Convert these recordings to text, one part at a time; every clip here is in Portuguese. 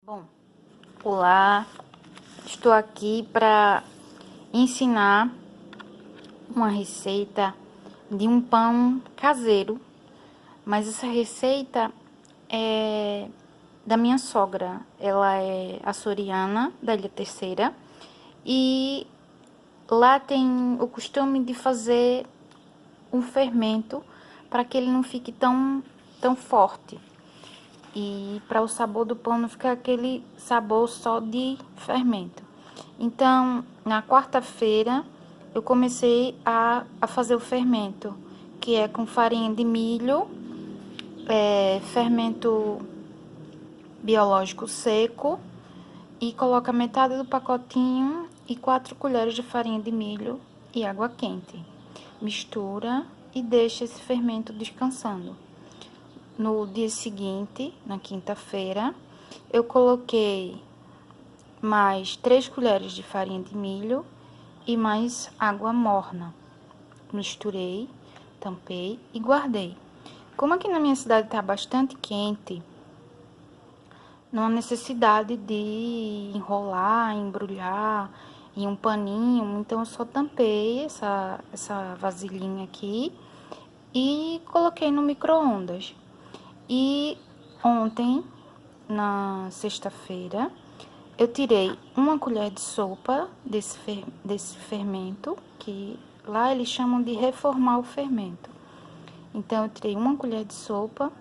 Bom, olá, estou aqui para ensinar uma receita de um pão caseiro, mas essa receita é da minha sogra. Ela é açoriana, da Ilha Terceira, e lá tem o costume de fazer um fermento para que ele não fique tão forte. E para o sabor do pão não ficar aquele sabor só de fermento. Então, na quarta-feira, eu comecei a fazer o fermento, que é com farinha de milho, fermento biológico seco, e coloca metade do pacotinho e 4 colheres de farinha de milho e água quente. Mistura e deixa esse fermento descansando. No dia seguinte, na quinta-feira, eu coloquei mais 3 colheres de farinha de milho e mais água morna. Misturei, tampei e guardei. Como aqui na minha cidade está bastante quente, não há necessidade de enrolar, embrulhar em um paninho, então eu só tampei essa vasilhinha aqui e coloquei no micro-ondas. E ontem, na sexta-feira, eu tirei uma colher de sopa desse fermento, que lá eles chamam de reformar o fermento. Então, eu tirei uma colher de sopa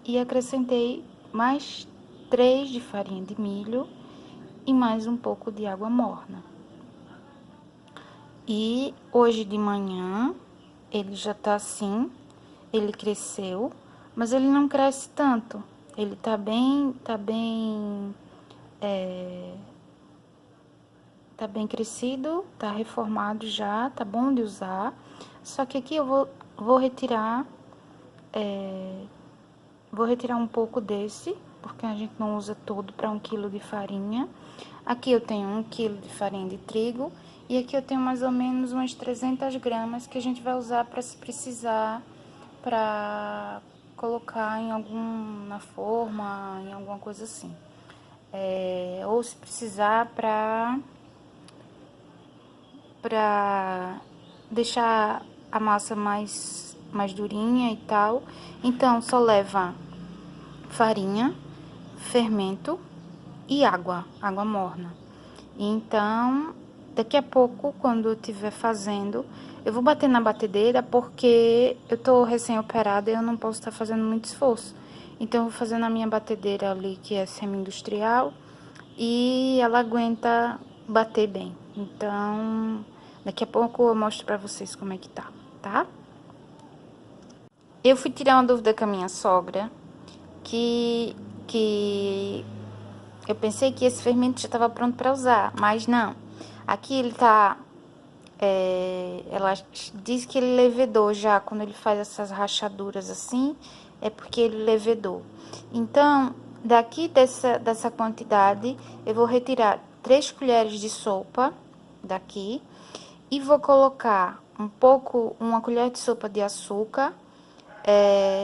e acrescentei mais 3 de farinha de milho e mais um pouco de água morna. E hoje de manhã, ele já tá assim, ele cresceu, mas ele não cresce tanto. Ele tá bem crescido, tá reformado já, tá bom de usar. Só que aqui eu vou retirar, um pouco desse, porque a gente não usa todo para 1 quilo de farinha. Aqui eu tenho 1 quilo de farinha de trigo e aqui eu tenho mais ou menos umas 300 gramas que a gente vai usar para se precisar, para colocar em na forma, em alguma coisa assim. Ou se precisar para deixar a massa mais durinha e tal. Então, só leva farinha, fermento e água morna. Então, daqui a pouco, quando eu estiver fazendo, eu vou bater na batedeira porque eu tô recém-operada e eu não posso estar fazendo muito esforço. Então, eu vou fazer na minha batedeira ali, que é semi-industrial, e ela aguenta bater bem. Então, daqui a pouco eu mostro pra vocês como é que tá? Eu fui tirar uma dúvida com a minha sogra, que eu pensei que esse fermento já estava pronto para usar, mas não. Aqui ele tá, ela diz que ele levedou já, quando ele faz essas rachaduras assim, é porque ele levedou. Então, daqui dessa quantidade, eu vou retirar 3 colheres de sopa daqui e vou colocar uma colher de sopa de açúcar,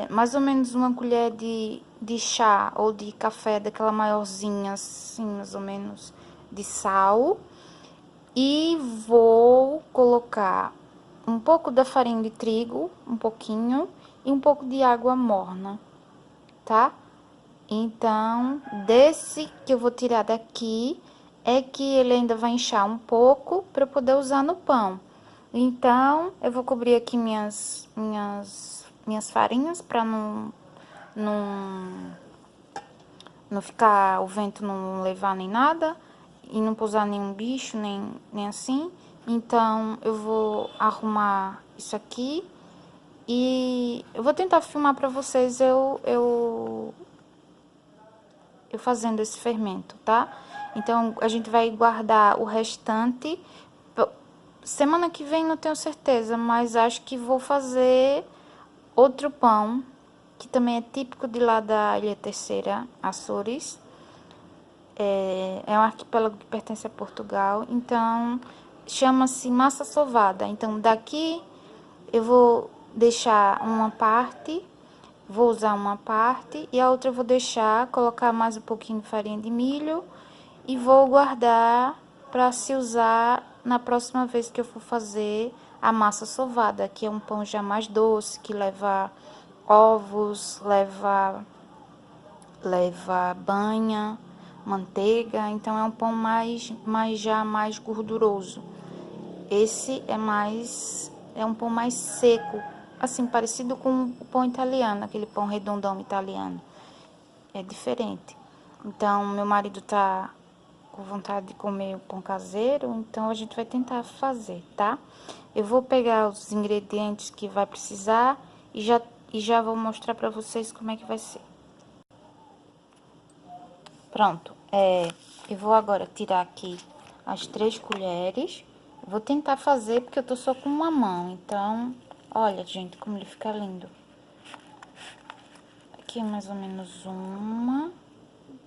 mais ou menos uma colher de chá ou de café daquela maiorzinha, assim, mais ou menos, de sal. E vou colocar um pouco da farinha de trigo, um pouquinho, e um pouco de água morna, tá? Então, desse que eu vou tirar daqui, é que ele ainda vai inchar um pouco para eu poder usar no pão. Então, eu vou cobrir aqui minhas farinhas para não, não ficar, o vento não levar nem nada e não pousar nenhum bicho, nem assim. Então, eu vou arrumar isso aqui e eu vou tentar filmar pra vocês eu fazendo esse fermento, tá? Então, a gente vai guardar o restante. Semana que vem não tenho certeza, mas acho que vou fazer outro pão, que também é típico de lá da Ilha Terceira, Açores. É um arquipélago que pertence a Portugal, então chama-se massa sovada. Então, daqui eu vou deixar uma parte, vou usar uma parte e a outra eu vou deixar, colocar mais um pouquinho de farinha de milho e vou guardar para se usar na próxima vez que eu for fazer a massa sovada, que é um pão já mais doce, que leva ovos, leva banha, manteiga, então é um pão já mais gorduroso. Esse é um pão mais seco, assim, parecido com o pão italiano, aquele pão redondão italiano. É diferente. Então, meu marido tá com vontade de comer o pão caseiro, então a gente vai tentar fazer, tá? Eu vou pegar os ingredientes que vai precisar e já vou mostrar pra vocês como é que vai ser. Pronto, eu vou agora tirar aqui as 3 colheres. Vou tentar fazer porque eu tô só com uma mão, então, olha, gente, como ele fica lindo. Aqui é mais ou menos uma.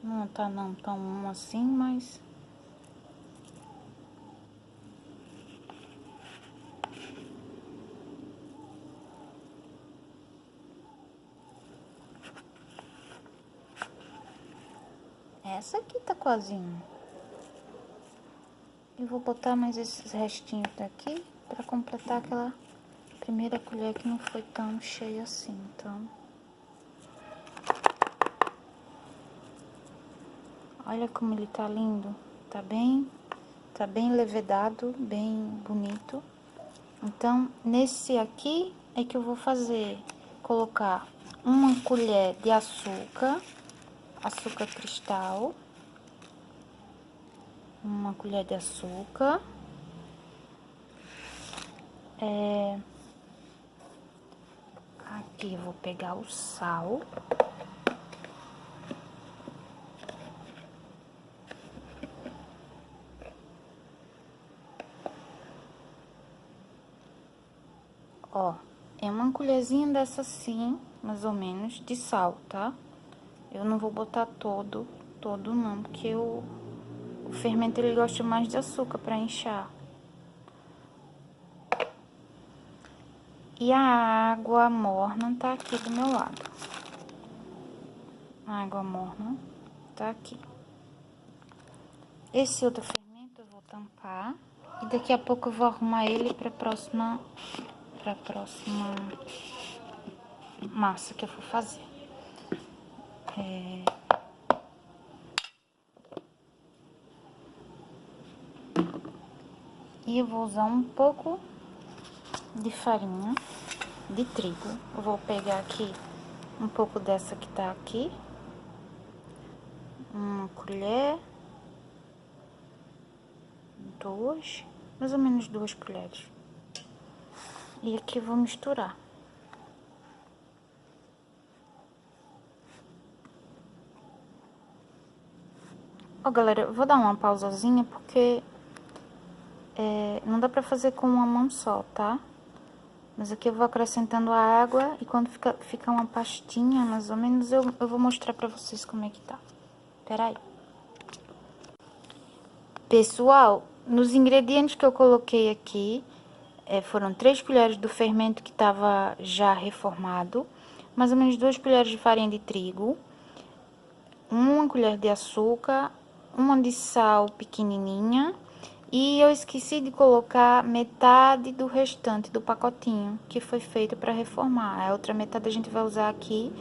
Não tá não tão uma assim, mas... essa aqui tá quase uma. E vou botar mais esses restinhos daqui pra completar aquela primeira colher que não foi tão cheia assim, então... Olha como ele tá lindo, tá bem levedado, bem bonito. Então, nesse aqui é que eu vou colocar uma colher de açúcar cristal, uma colher de açúcar, aqui eu vou pegar o sal, ó, é uma colherzinha dessa assim, mais ou menos, de sal, tá? Eu não vou botar todo não, porque o fermento ele gosta mais de açúcar para inchar. E a água morna tá aqui do meu lado. A água morna tá aqui. Esse outro fermento eu vou tampar e daqui a pouco eu vou arrumar ele para próxima massa que eu for fazer. E eu vou usar um pouco de farinha de trigo. Eu vou pegar aqui um pouco dessa que tá aqui. Uma colher. 2, mais ou menos 2 colheres. E aqui eu vou misturar. Ó, galera, eu vou dar uma pausazinha porque não dá pra fazer com uma mão só, tá? Mas aqui eu vou acrescentando a água e quando fica uma pastinha, mais ou menos, eu vou mostrar pra vocês como é que tá. Pera aí. Pessoal, nos ingredientes que eu coloquei aqui, foram 3 colheres do fermento que tava já reformado, mais ou menos 2 colheres de farinha de trigo, 1 colher de açúcar, uma de sal pequenininha e eu esqueci de colocar metade do restante do pacotinho que foi feito para reformar. A outra metade a gente vai usar aqui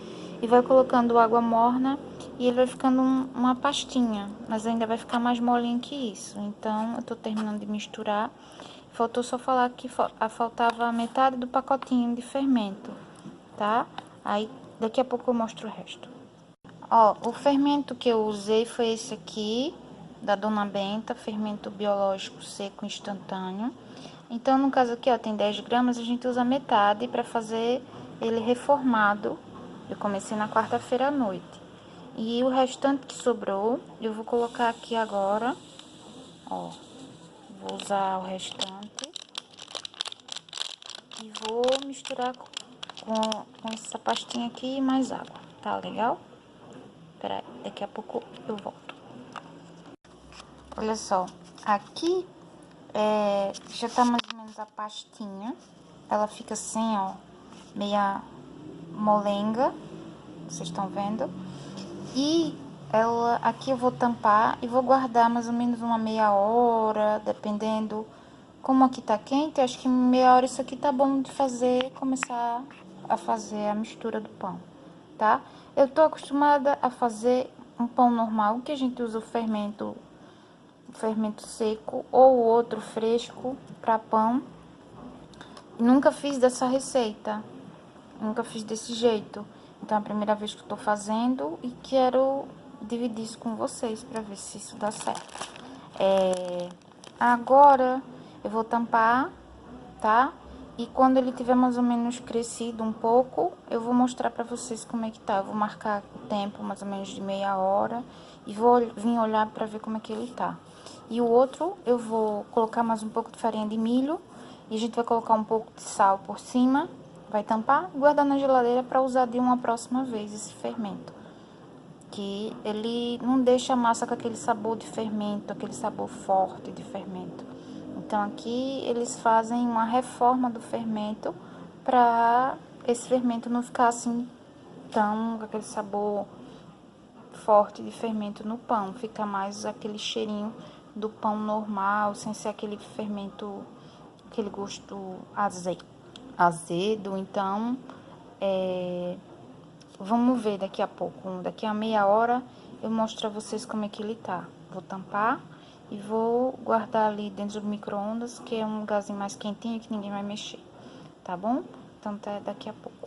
e vai colocando água morna e ele vai ficando uma pastinha, mas ainda vai ficar mais molinho que isso. Então, eu tô terminando de misturar. Faltou só falar que faltava metade do pacotinho de fermento, tá? Aí, daqui a pouco eu mostro o resto. Ó, o fermento que eu usei foi esse aqui, da Dona Benta, fermento biológico seco instantâneo. Então, no caso aqui, ó, tem 10 gramas, a gente usa metade para fazer ele reformado. Eu comecei na quarta-feira à noite. E o restante que sobrou, eu vou colocar aqui agora, ó. Vou usar o restante e vou misturar com essa pastinha aqui e mais água, tá legal? Pera aí, daqui a pouco eu volto. Olha só, aqui já tá mais ou menos a pastinha. Ela fica assim, ó, meia molenga. vocês estão vendo. E ela, aqui eu vou tampar e vou guardar mais ou menos uma meia hora, dependendo. Como aqui tá quente, acho que meia hora isso aqui tá bom de fazer, começar a fazer a mistura do pão, tá? Eu tô acostumada a fazer um pão normal, que a gente usa o fermento seco ou outro fresco para pão. Nunca fiz dessa receita, nunca fiz desse jeito. Então é a primeira vez que eu tô fazendo e quero dividir isso com vocês para ver se isso dá certo. Agora eu vou tampar, tá? E quando ele tiver mais ou menos crescido um pouco, eu vou mostrar pra vocês como é que tá. Eu vou marcar o tempo mais ou menos de meia hora e vou vir olhar pra ver como é que ele tá. E o outro eu vou colocar mais um pouco de farinha de milho e a gente vai colocar um pouco de sal por cima, vai tampar e guardar na geladeira pra usar de uma próxima vez esse fermento. Que ele não deixa a massa com aquele sabor de fermento, aquele sabor forte de fermento. Então aqui eles fazem uma reforma do fermento para esse fermento não ficar assim tão com aquele sabor forte de fermento no pão, fica mais aquele cheirinho do pão normal, sem ser aquele fermento, aquele gosto azedo. Então, vamos ver daqui a pouco, daqui a meia hora eu mostro a vocês como é que ele tá. Vou tampar e vou guardar ali dentro do micro-ondas, que é um lugarzinho mais quentinho que ninguém vai mexer, tá bom? Então, até daqui a pouco.